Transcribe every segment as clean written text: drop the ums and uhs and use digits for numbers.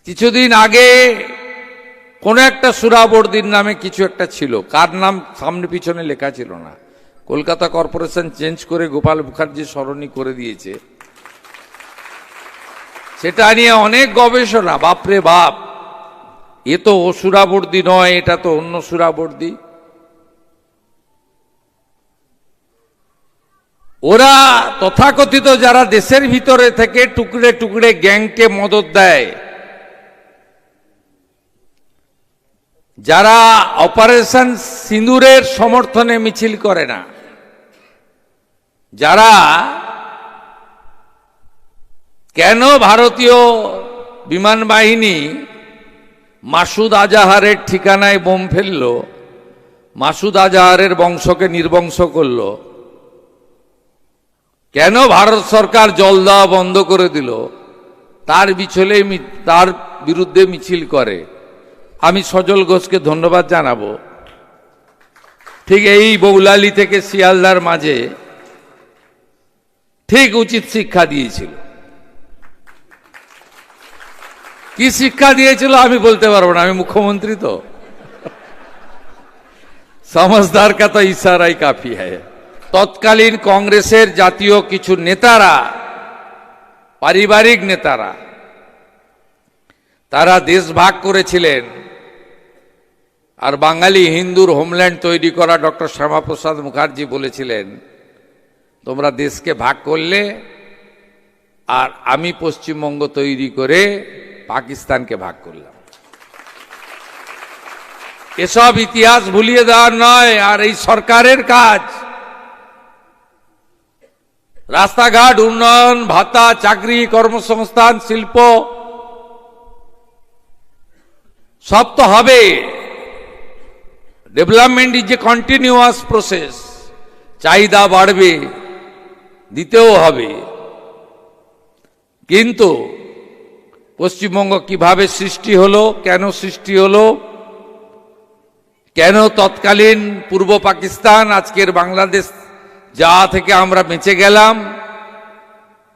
কিছুদিন আগে কোনো একটা সুরাবর্দির নামে কিছু একটা ছিল, কার নাম সামনে পিছনে লেখা ছিল না। কলকাতা কর্পোরেশন চেঞ্জ করে গোপাল মুখার্জি সরণি করে দিয়েছে। সেটা নিয়ে অনেক গবেষণা, বাপরে বাপ, এ তো ও সুরাবর্দি নয়, এটা তো অন্য সুরাবর্দি। ওরা তথাকথিত যারা দেশের ভিতরে থেকে টুকরে টুকরে গ্যাংকে মদত দেয়, যারা অপারেশন সিঁদুরের সমর্থনে মিছিল করে না, যারা কেন ভারতীয় বিমান বাহিনী মাসুদ আজাহারের ঠিকানায় বোম ফেলল, মাসুদ আজাহারের বংশকে নির্বংশ করল, কেন ভারত সরকার জল দেওয়া বন্ধ করে দিল, তার তার বিরুদ্ধে মিছিল করে, আমি সজল ঘোষকে ধন্যবাদ জানাবো। ঠিক এই বৌলালি থেকে শিয়ালদার মাঝে ঠিক উচিত শিক্ষা দিয়েছিল। কি শিক্ষা দিয়েছিল আমি বলতে পারবো না, আমি মুখ্যমন্ত্রী তো। সমঝদার কা তো ইশারাই কাফি হ্যায়। তৎকালীন কংগ্রেসের জাতীয় কিছু নেতারা, পারিবারিক নেতারা, তারা দেশ ভাগ করেছিলেন, আর বাঙালি হিন্দুর হোমল্যান্ড তৈরি করা ডক্টর শ্যামাপ্রসাদ মুখার্জি বলেছিলেন, তোমরা দেশকে ভাগ করলে আর আমি পশ্চিমবঙ্গ তৈরি করে পাকিস্তানকে ভাগ করলাম। এসব ইতিহাস ভুলিয়ে দেওয়ার নয়, আর এই সরকারের কাজ। রাস্তাঘাট উন্নয়ন, ভাতা, চাকরি, কর্মসংস্থান, শিল্প সব তো হবে। Development is a continuous process. চাহিদা বাড়বে, দিতেও হবে। কিন্তু পশ্চিমবঙ্গ কিভাবে সৃষ্টি হলো, কেন সৃষ্টি হলো, কেন তৎকালীন পূর্ব পাকিস্তান আজকের বাংলাদেশ যা থেকে আমরা বেঁচে গেলাম,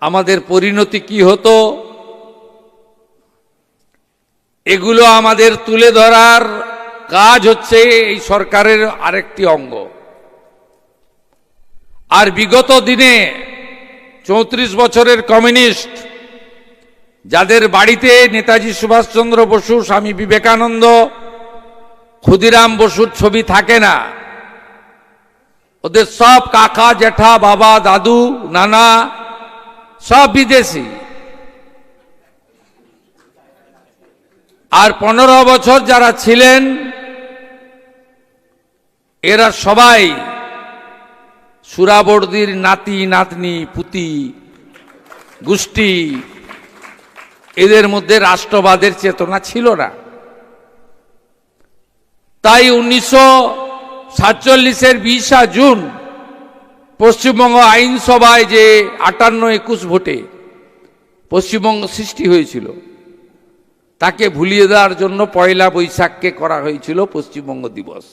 আমাদের পরিণতি কি হতো, এগুলো আমাদের তুলে ধরার কাজ হচ্ছে এই সরকারের আরেকটি অঙ্গ। আর বিগত দিনে 34 বছরের কমিউনিস্ট, যাদের বাড়িতে নেতাজি সুভাষচন্দ্র বসু, স্বামী বিবেকানন্দ, ক্ষুদিরাম বসুর ছবি থাকে না, ওদের সব কাকা, জ্যাঠা, বাবা, দাদু, নানা সব বিদেশি। আর 15 বছর যারা ছিলেন, এরা সবাই সুরাবর্দির নাতি, নাতনি, পুতি, গোষ্ঠী। এদের মধ্যে রাষ্ট্রবাদের চেতনা ছিল না। তাই 1947-এর 20 জুন পশ্চিমবঙ্গ আইনসভায় যে 58-21 ভোটে পশ্চিমবঙ্গ সৃষ্টি হয়েছিল, তাকে ভুলিয়ে দেওয়ার জন্য 1 বৈশাখকে করা হয়েছিল পশ্চিমবঙ্গ দিবস।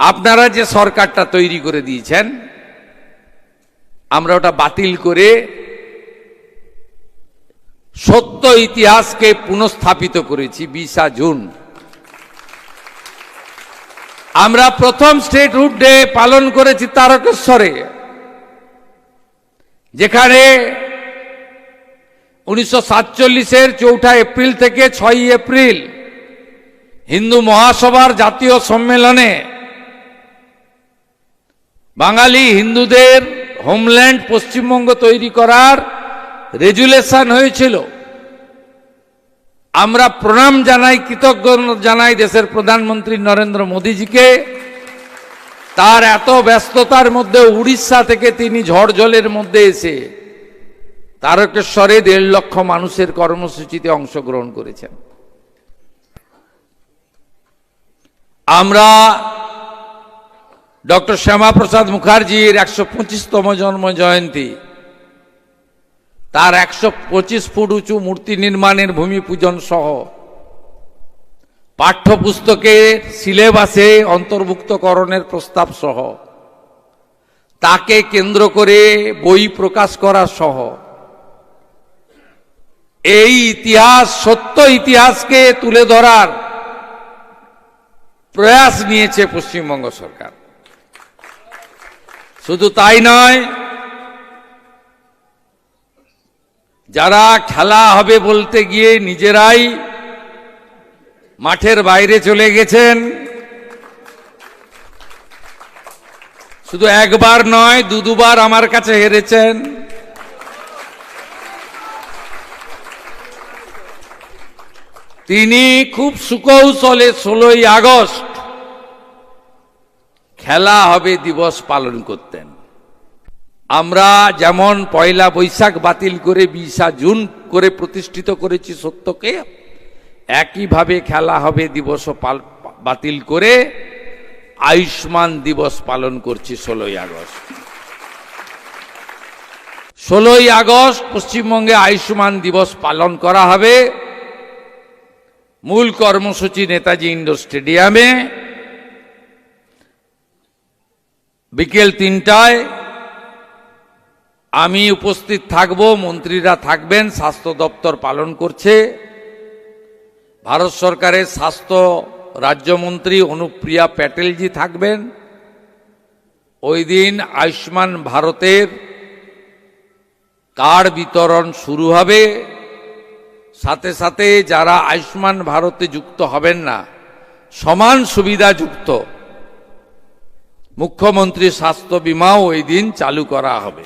আপনারা যে সরকারটা তৈরি করে দিয়েছেন, আমরা ওটা বাতিল করে সত্য ইতিহাসকে পুনঃস্থাপিত করেছি। 20 জুন আমরা প্রথম স্টেটহুড ডে পালন করেছি তারকেশ্বরে, যেখানে 1947-এর 4 এপ্রিল থেকে 6 এপ্রিল হিন্দু মহাসভার জাতীয় সম্মেলনে বাঙালি হিন্দুদের হোমল্যান্ড পশ্চিমবঙ্গ তৈরি করার রেজুলেশন হয়েছিল। আমরা প্রণাম জানাই, কৃতজ্ঞতা জানাই দেশের প্রধানমন্ত্রী নরেন্দ্র মোদীজিকে। তার এত ব্যস্ততার মধ্যে উড়িষ্যা থেকে তিনি ঝড় জলের মধ্যে এসে তারকেশ্বরে 1.5 লক্ষ মানুষের কর্মসূচিতে অংশগ্রহণ করেছেন। আমরা ডক্টর শ্যামাপ্রসাদ মুখার্জির 125তম জন্ম জয়ন্তী, তার 125 ফুট উঁচু মূর্তি নির্মাণের ভূমি পূজন সহ পাঠ্যপুস্তকের সিলেবাসে অন্তর্ভুক্তকরণের প্রস্তাব সহ, তাকে কেন্দ্র করে বই প্রকাশ করা সহ এই ইতিহাস, সত্য ইতিহাসকে তুলে ধরার প্রয়াস নিয়েছে পশ্চিমবঙ্গ সরকার। শুধু তাই নয়, যারা খেলা হবে বলতে গিয়ে নিজেরাই মাঠের বাইরে চলে গেছেন, শুধু একবার নয় দুবার আমার কাছে হেরেছেন, তিনি খুব সুকৌশলে 16ই আগস্ট খেলা হবে দিবস পালন করতেন। আমরা যেমন পয়লা বৈশাখ বাতিল করে 20 জুন করে প্রতিষ্ঠিত করেছি সত্যকে, একইভাবে খেলা হবে দিবস বাতিল করে আয়ুষ্মান দিবস পালন করছি 16ই আগস্ট। 16ই আগস্ট পশ্চিমবঙ্গে আয়ুষ্মান দিবস পালন করা হবে। মূল কর্মসূচি নেতাজি ইন্ডোর স্টেডিয়ামে বিকেল 3টায় আমি উপস্থিত থাকব, মন্ত্রীরা থাকবেন, স্বাস্থ্য দপ্তর পালন করছে। ভারত সরকারের স্বাস্থ্য রাজ্যমন্ত্রী অনুপ্রিয়া প্যাটেলজি থাকবেন। ওই দিন আয়ুষ্মান ভারতের কার্ড বিতরণ শুরু হবে। সাথে সাথে যারা আয়ুষ্মান ভারতে যুক্ত হবেন না, সমান সুবিধা যুক্ত মুখ্যমন্ত্রী স্বাস্থ্য বীমাও ওই দিন চালু করা হবে।